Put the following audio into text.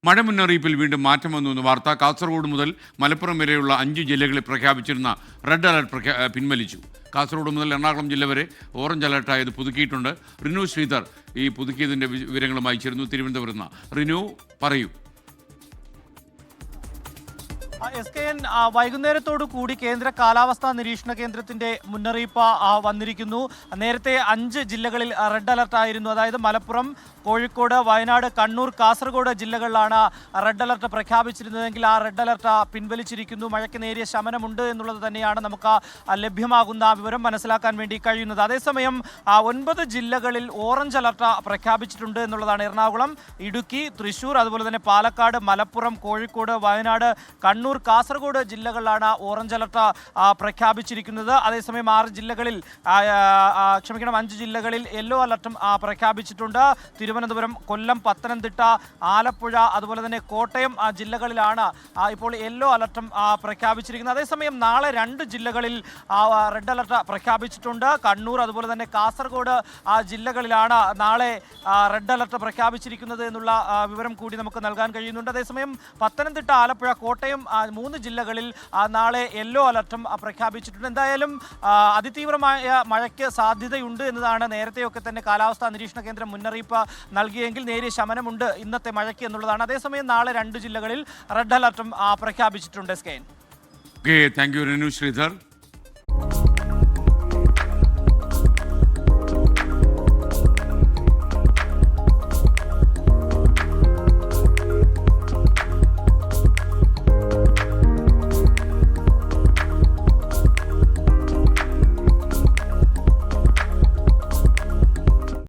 മഴ മുന്നറിയിപ്പിൽ വീണ്ടും മാറ്റം വന്നു എന്ന വാർത്ത. കാസർഗോഡ് മുതൽ മലപ്പുറം വരെയുള്ള 5 ജില്ലകളിൽ പ്രഖ്യാപിച്ചിരുന്ന റെഡ് അലർട്ട് പിൻവലിച്ചു. കാസർഗോഡ് മുതൽ എറണാകുളം ജില്ല വരെ ഓറഞ്ച് അലർട്ടായത് പുതുക്കിയിട്ടുണ്ട്. റിനു ശ്രീധർ ഈ പുതുക്കിയതിൻ്റെ വിവരങ്ങളുമായി ചേരുന്നു തിരുവനന്തപുരത്ത് നിന്ന്. റിനു, പറയൂ. SKN വൈകുന്നേരത്തോടു കൂടി കേന്ദ്ര കാലാവസ്ഥാ നിരീക്ഷണ കേന്ദ്രത്തിന്റെ മുന്നറിയിപ്പ് വന്നിരിക്കുന്നു. നേരത്തെ 5 ജില്ലകളിൽ റെഡ് അലർട്ട് ആയിരുന്നു. അതായത് മലപ്പുറം, കോഴിക്കോട്, വയനാട്, കണ്ണൂർ, കാസർഗോഡ് ജില്ലകളിലാണ് റെഡ് അലർട്ട് പ്രഖ്യാപിച്ചിരുന്നതെങ്കിൽ ആ റെഡ് അലർട്ട് പിൻവലിച്ചിരിക്കുന്നു. മഴയ്ക്ക് നേരിയ ശമനമുണ്ട് എന്നുള്ളത് തന്നെയാണ് നമുക്ക് ലഭ്യമാകുന്ന വിവരം മനസ്സിലാക്കാൻ വേണ്ടി കഴിയുന്നത്. അതേസമയം 9 ജില്ലകളിൽ ഓറഞ്ച് അലർട്ട് പ്രഖ്യാപിച്ചിട്ടുണ്ട് എന്നുള്ളതാണ്. എറണാകുളം, ഇടുക്കി, തൃശൂർ, അതുപോലെ തന്നെ പാലക്കാട്, മലപ്പുറം, കോഴിക്കോട്, വയനാട്, കണ്ണൂർ, കാസർഗോഡ് ജില്ലകളിലാണ് ഓറഞ്ച് അലർട്ട് പ്രഖ്യാപിച്ചിരിക്കുന്നത്. അതേസമയം 5 ജില്ലകളിൽ യെല്ലോ അലർട്ടും പ്രഖ്യാപിച്ചിട്ടുണ്ട്. തിരുവനന്തപുരം, കൊല്ലം, പത്തനംതിട്ട, ആലപ്പുഴ, അതുപോലെ തന്നെ കോട്ടയം ജില്ലകളിലാണ് ഇപ്പോൾ യെല്ലോ അലർട്ടും പ്രഖ്യാപിച്ചിരിക്കുന്നത്. അതേസമയം നാളെ 2 ജില്ലകളിൽ റെഡ് അലർട്ട് പ്രഖ്യാപിച്ചിട്ടുണ്ട്. കണ്ണൂർ, അതുപോലെ തന്നെ കാസർഗോഡ് ജില്ലകളിലാണ് നാളെ റെഡ് അലർട്ട് പ്രഖ്യാപിച്ചിരിക്കുന്നത് എന്നുള്ള വിവരം കൂടി നമുക്ക് നൽകാൻ കഴിയുന്നുണ്ട്. അതേസമയം പത്തനംതിട്ട, ആലപ്പുഴ, കോട്ടയം 3 ജില്ലകളിൽ നാളെ യെല്ലോ അലർട്ടും പ്രഖ്യാപിച്ചിട്ടുണ്ട്. എന്തായാലും അതിതീവ്രമായ മഴയ്ക്ക് സാധ്യതയുണ്ട് എന്നതാണ് നേരത്തെയൊക്കെ തന്നെ കാലാവസ്ഥാ നിരീക്ഷണ കേന്ദ്രം മുന്നറിയിപ്പ് നൽകിയെങ്കിൽ നേരിയ ശമനമുണ്ട് ഇന്നത്തെ മഴയ്ക്ക് എന്നുള്ളതാണ്. അതേസമയം നാളെ 2 ജില്ലകളിൽ റെഡ് അലർട്ടും പ്രഖ്യാപിച്ചിട്ടുണ്ട്. Okay, thank you Rinu Sridhar.